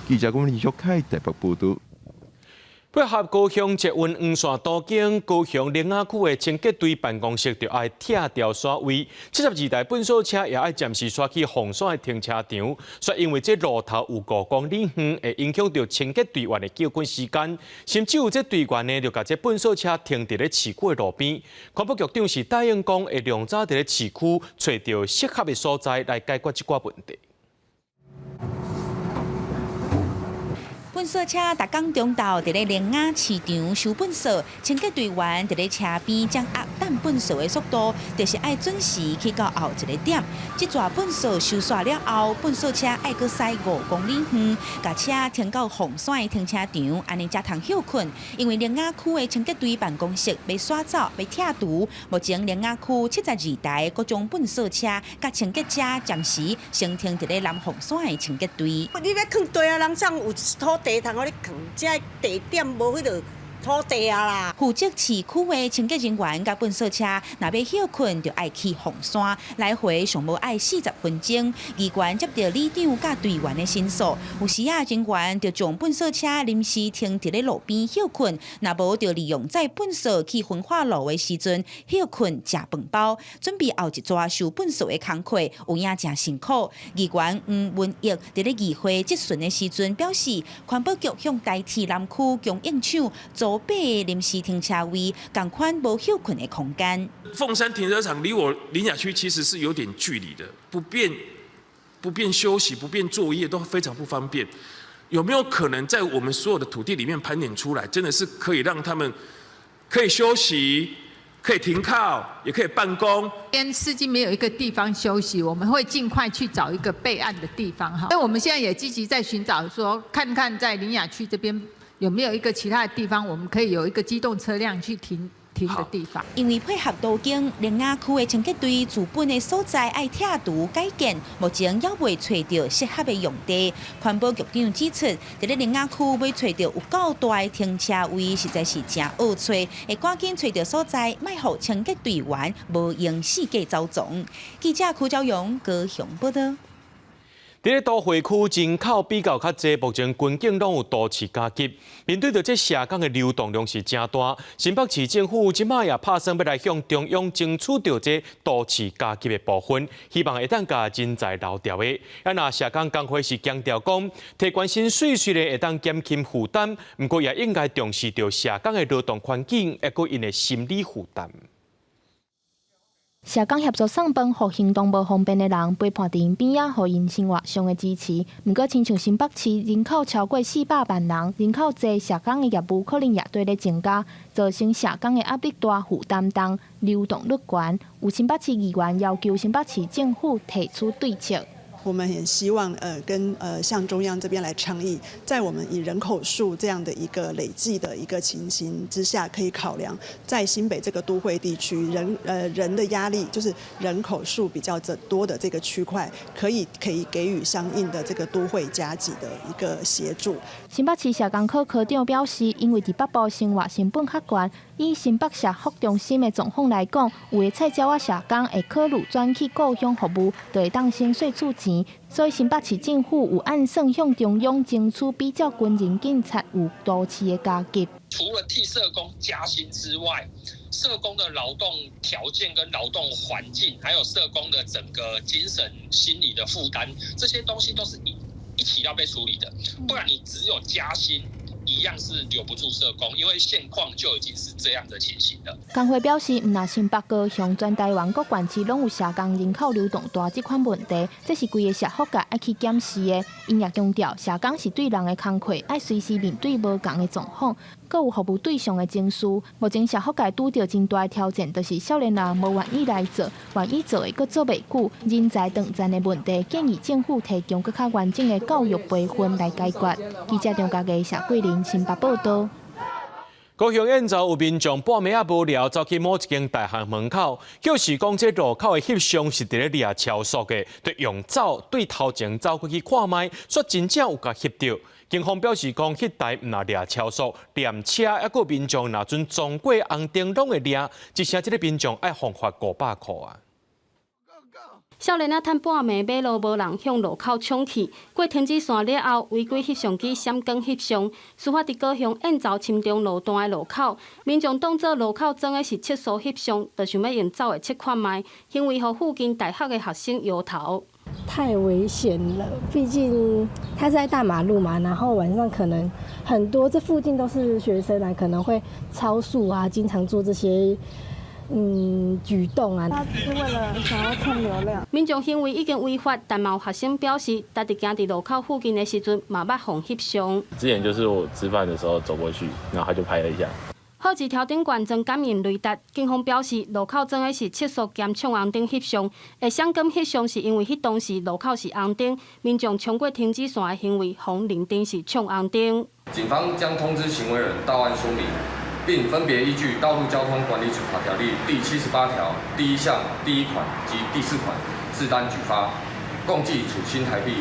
记者林淑凯台北报道。配合高雄捷运黄线途经高雄莲雅区的清洁队办公室，就要拆掉线位。72台本所车也要暂时刷去红线的停车场，说因为这路头有5公里远，会影响到清洁队员的叫滚时间。甚至有这队员呢，就把这本所车停伫咧市区的路边。环保局长是答应讲，会量早伫咧市区找到适合的所在来解决这寡问题。粪扫车逐工中昼伫咧莲雅市场收粪扫，清洁队员伫咧车边将压淡粪扫的速度，就是爱准时去到后一个点。这撮粪扫收煞了后，粪扫车爱搁驶5公里远，甲车停到红线的停车场，安尼才通休困。因为莲雅区的清洁队办公室被刷走、被拆除，目前莲雅区72台各种粪扫车甲清洁车暂时先停伫咧南红线的清洁队。你要囥地啊，人怎有土地通互你囥？这地点无迄落土地啊啦。负责市区的清洁人员甲粪扫车，若要休困，就爱去红山，来回上无爱40分钟。议员接到里长甲队员的申诉，有时啊人员就将粪扫车临时停伫咧路边休困，若无就利用载粪扫去焚化炉的时阵休困食饭包，准备后一撮收粪扫的工课，有影真辛苦。议员黄文义伫咧议会质询的时阵表示，环保局向代替南区供应厂租备临时停车位，同款无休困的空间。凤山停车场离我林雅区其实是有点距离的，不便休息、不便作业都非常不方便。有没有可能在我们所有的土地里面盘点出来，真的是可以让他们可以休息、可以停靠，也可以办公？司机没有一个地方休息，我们会尽快去找一个备案的地方哈。所以我们现在也积极在寻找，说看看在林雅区这边有没有一个其他的地方，我们可以有一个机动车辆去停的地方。因为配合途经莲雅区的清洁队资本的所在爱拆除改建，目前还未找到适合的用地。环保局长指出，在莲雅区要找到有够大的停车位，实在是真恶找，会赶紧找到所在，卖互清洁队员无用四界走踪。记者柯昭阳高雄报道。伫咧都会区人口比较较济，目前军警拢有多次加急。面对着这社工的流动量是真大，新北市政府即摆也拍算要来向中央争取到这多次加急的部分，希望会当甲人才留调的。那社工工会是强调讲，提关薪水虽然会当减轻负担，不过也应该重视到社工的劳动环境，还有因的心理负担。社工协助送饭，互行动无方便的人陪伴伫因边仔，互因生活上的支持。毋过，亲像新北市人口超过400万人，人口侪社工的业务可能也对咧增加，造成社工的压力大、负担重、流动率悬。有新北市议员要求新北市政府提出对策。我们也希望跟向中央这边来倡议，在我们以人口数这样的一个累计的一个情形之下，可以考量在新北这个都会地区人的压力，就是人口数比较多的这个区块，可以给予相应的这个都会加给的一个协助。新北市社工科科长表示，因为伫北部生活成本较悬，以新北社福中心的状况来讲，有的菜鸟社工会考虑转去故乡服务，就会当先税厝钱。所以新北市政府有按算向中央争取比较军人警察有多次的加急。除了替社工加薪之外，社工的劳动条件跟劳动环境，还有社工的整个精神心理的负担，这些东西都是一起要被处理的，不然你只有加薪，一样是留不住社工，因为现况就已经是这样的情形了。工会表示，毋但新北、高雄、全台湾各县市拢有社工人口流动大这款问题，这是规个社福界爱去检视的。因也强调，社工是对人的工课，爱随时面对无同的状况，各有服务对象的情绪。目前社福界拄到真大的挑战，就是少年人无愿意来做，愿意做的佫做袂久，人才短暂的问题，建议政府提供佫较完整的教育培训来解决。记者张家嘅谢桂林新北报道。高雄燕巢有民众半暝无聊，走去某一间大学门口，表示讲这路口的翕相是伫咧掠超速的，就用走对头前走过去看卖，说真正有甲翕到。警方表示讲，迄台毋若掠超速，连车还佫民众若准撞过红灯拢会掠，一声这个民众爱罚款500块啊！少年仔趁半暝马路无人向路口冲去，过停止线了后，违规翕相机闪光翕相。事发伫高雄燕巢深中路段的路口，民众当作路口装的是测速翕相，就想要用走的测看卖，行为互附近大学的学生摇头。太危险了，毕竟他是在大马路嘛，然后晚上可能很多这附近都是学生啊，可能会超速啊，经常做这些举动啊。他只是为了想要蹭流量。民众行为已经违法，但有学生表示，家己行伫路口附近的时阵，嘛捌互翕相。之前就是我吃饭的时候走过去，然后他就拍了一下。好字条顶悬装感应雷达，警方表示路口装的是测速兼冲红灯翕相，会想跟翕相是因为迄当时路口是红灯，民众冲过停止线的行为，红绿灯是冲红灯。警方将通知行为人到案说明，并分别依据《道路交通管理处罚条例》第78条第1项第1款及第4款自单举发，共计处新台币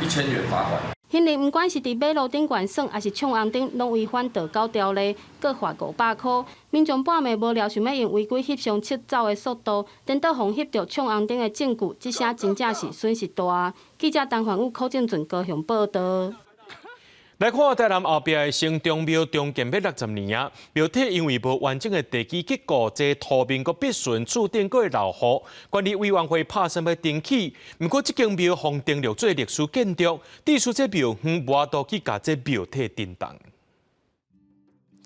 1000元罚款。显然，不管是伫马路顶悬耍，还是冲红灯，拢违反道交条例，各罚500块。民众半暝无聊想要用违规翕相切走的速度，等到互翕到冲红灯的证据，这些真正是损失大。记者陈焕武、柯正俊高雄报道。来看台南后壁的城中庙重建要60年啊，庙体因为无完整的地基结构，这土面阁必须厝顶阁会漏雨。管理委员会拍算要登记，不过这间庙方登录做历史建筑，地处这庙方无多去甲这庙体震动。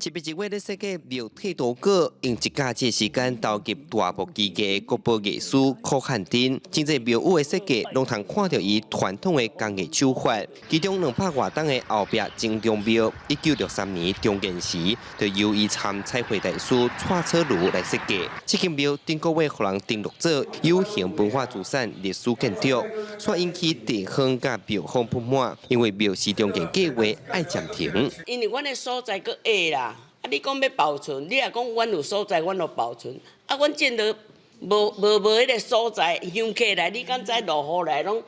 7月1日咧设计庙体图稿，用一家节时间投入大幕基艺国宝艺术柯汉丁，真侪庙宇的设计，拢通看到伊传统的工艺手法。其中200多档的后壁城中庙，1963年重建时，就由伊参彩绘大师蔡楚如来设计。这间庙顶个月互人登录做有形文化资产历史建筑，却引起地方甲庙方不满，因为庙市重建计划爱暂停。因为阮的所在阁下啦。啊！你讲要保存，你也讲阮有所在，阮就保存。啊，阮建到无迄个所在，乡客来，你敢知落雨来拢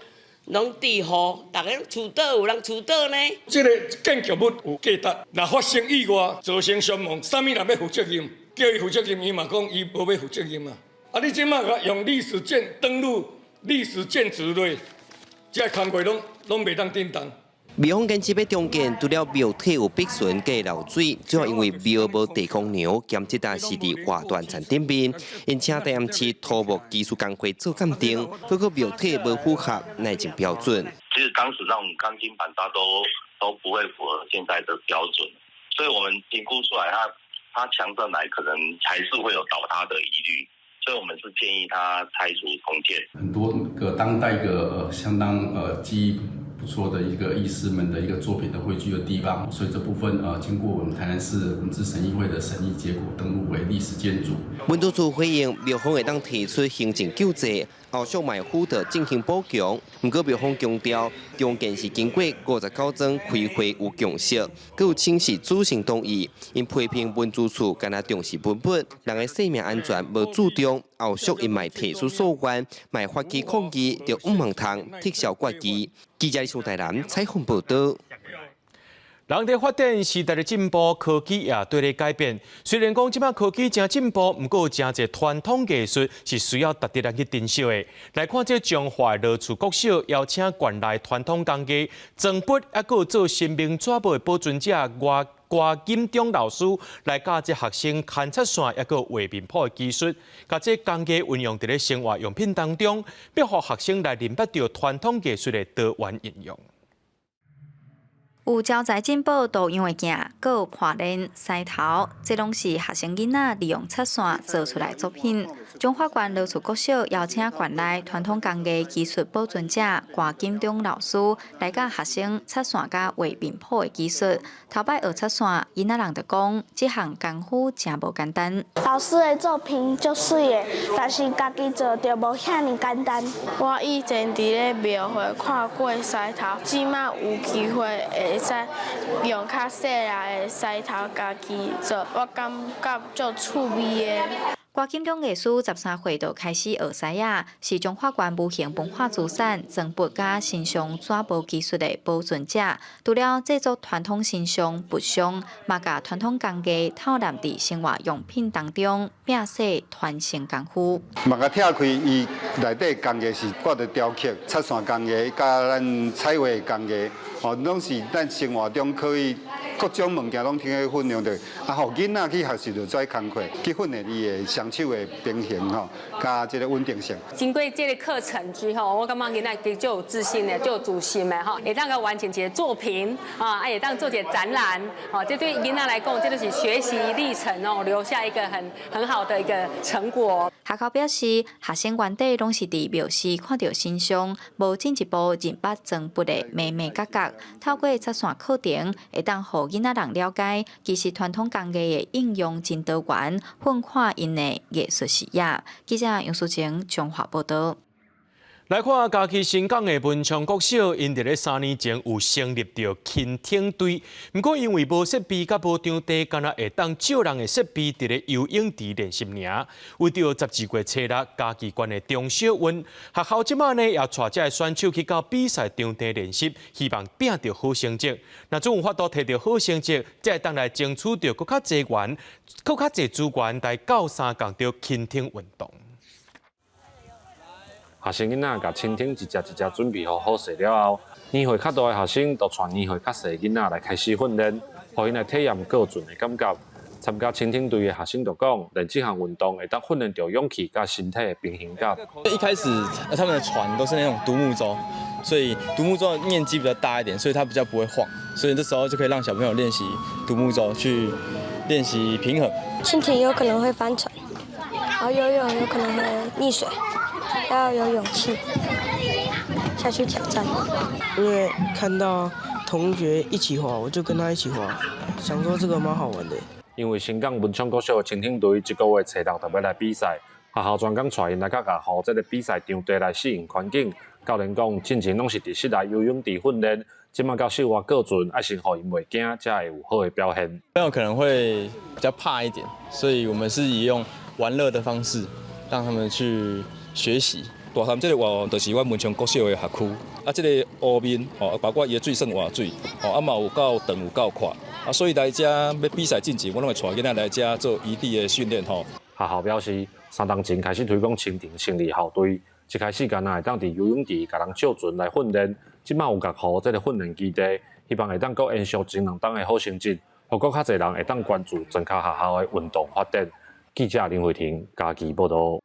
滴雨，大家厝倒有人厝倒呢？这个建筑物有价值，若发生意外造成伤亡，啥物人要负责任？叫伊负责任，伊嘛讲伊无要负责任啊！啊，你即马用历史登录历史建筑类，这工课拢袂当震动。庙方坚持要重建，除了庙体有壁船加漏水，主要因为庙无地公牛，兼这搭是伫外段站顶面，因请台南市土木技术工会做鉴定，结果庙体无符合耐震标准。其实当时那种钢筋板它都不会符合现在的标准，所以我们评估出来它强震来可能还是会有倒塌的疑虑，所以我们是建议它拆除重建。很多个当代相当技艺不错的一个艺师们的一个作品的汇聚的地方，所以这部分经过我们台南市文资审议会的审议结果，登录为历史建筑。文都处回应庙方会当提出行政救济，后续卖府的进行补强。不过庙方强调，重建是经过59桩开会有共识，佮有请示主行同意。因批评文资处干那重视本本，人的生命安全无注重，后续因卖提出诉愿，卖法期抗议，就唔望通撤销决议。记者从台南采访报道。人在发展，时代的进步，科技也对咧改变。虽然讲即摆科技真进步，不过有真侪传统艺术是需要值得人去珍惜的。来看这中华乐处国小邀请馆内传统工艺、装笔，还有做生命纸簿的保存者郭金忠老师来教这学生勘测线，还有画面谱的技术，甲这工艺运用伫咧生活用品当中，要互学生来认捌到传统艺术的多元应用。有招财进宝、导样的镜，阁有破链、狮头，这拢是学生囡仔利用测线做出来作品。中华馆乐处国小邀请馆内传统工艺技术保存者郭金忠老师来教学生测线甲画面谱的技术。头摆学测线，囡仔人就讲，这项功夫真无简单。老师的作品足水的，但是家己做就无遐尼简单。我以前伫咧庙会看过狮头，即马有机会会使用较细粒的狮头家己做，我感觉足趣味的。郭金忠艺师13岁就开始学狮仔，是中华馆无形文化资产装笔甲形象纸簿技术的保存者。除了制作传统形象笔箱，嘛甲传统工艺套入伫生活用品当中，摒洗传承功夫。嘛甲拆开，伊内底工艺是挂着雕刻、测线工艺，甲咱彩绘工艺，拢是咱生活中可以各种物件拢听去分享着，互囡仔去学习着做工课，去训练伊的双手的平衡吼，加这个稳定性。经过这个课程之后，我感觉囡仔就有自信的，就有自信的哈，会当个完成一个作品啊，也当做一个展览哦，这对囡仔来讲，这就是学习历程哦，留下一个很好的一个成果。学校表示，学生原底拢是伫庙寺看到新相，无进一步认捌装笔的眉眉角角。透过插线课程，会当互囡仔人了解，其实传统工艺的应用真多元，混化因的艺术视野。记者杨淑晴综合报道。来看嘉义新港的文昌国小，因伫咧3年前有成立着轻艇队，不过因为无设备甲无场地，敢若会当少人的设备伫咧游泳池练习尔。为着12月初6嘉义县的中小运，学校即马呢也带这选手去到比赛场地练习，希望拼着好成绩。那总有法度摕到好成绩，才会当来争取到更较侪元、更较侪资源来教三共着轻艇运动。学生囡仔甲蜻蜓一只准备好势了后，年岁较大的学生就带年岁较细的囡仔来开始训练，互因来体验过准的感觉。参加蜻蜓队的学生就讲，练这项运动会当训练到勇气甲身体的平衡感。一开始他们的船都是那种独木舟，所以独木舟的面积比较大一点，所以它比较不会晃，所以这时候就可以让小朋友练习独木舟去练习平衡。蜻蜓有可能会翻船，然后游泳有可能会溺水。要有勇气下去挑战。因为看到同学一起滑，我就跟他一起滑，想说这个蛮好玩的。因为新港文昌国小的蜻蜓队这个月初6就要来比赛，学校专工带因来到学校这个比赛场地来适应环境。教练讲，进前拢是伫室内游泳池训练，即马到室外过船，要先互因袂惊，才会有好的表现。朋友可能会比较怕一点，所以我们是以用玩乐的方式让他们去学习。大潭这个活动就是阮文昌国小的学区，这个湖面包括伊的水算活水，嘛有够长有够宽，所以来遮要比赛进前，我拢会带囡仔来遮做异地的训练学校表示，3年前开始推广蜻蜓成立校队，一开始敢若会当伫游泳池甲人借船来训练，即马有学校这个训练基地，希望会当搁延续前2档的好成绩，互搁较侪人会当关注增加学校的运动发展。记者林慧婷嘉义报道。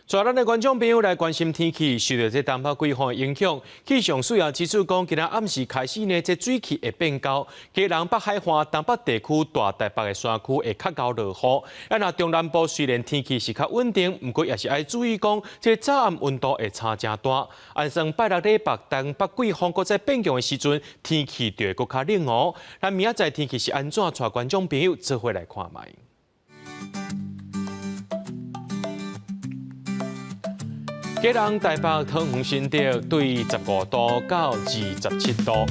带咱的观众朋友来关心天气，受到这东北季风的影响，气象署也指出讲，今日暗时开始呢，这水汽会变高，基隆北海岸、东北地区、大台北的山区会较高落雨。那中南部虽然天气是较稳定，不过也是要注意讲，这早暗温度会差真大。按算拜6礼拜东北季风搁再变强的时阵，天气就会搁较冷哦。咱明仔载天气是安怎？带观众朋友做伙来看卖。基隆、台北、桃园、新竹对15度到27度；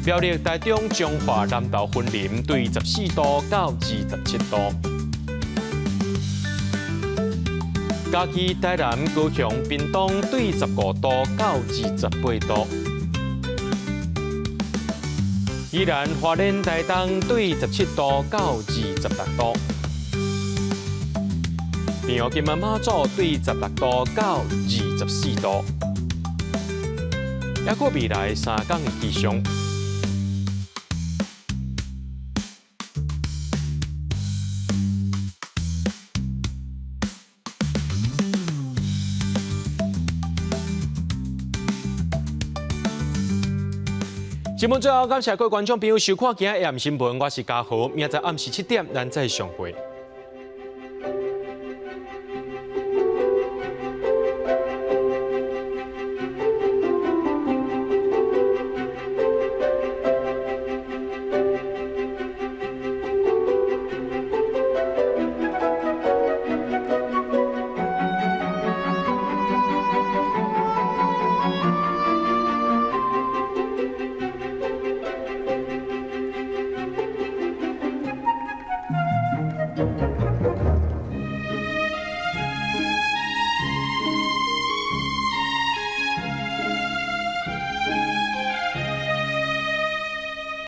苗栗、台中、彰化、南投、云林对14度到27度；嘉义、台南、高雄、屏东对15度到28度；宜兰、花莲、台东对17度到26度。平湖金门马祖对16度到24度，还过未来3天的气象。节目最后，感谢各位观众朋友收看今日AM新闻，我是嘉豪，明仔载暗时7点咱再相会。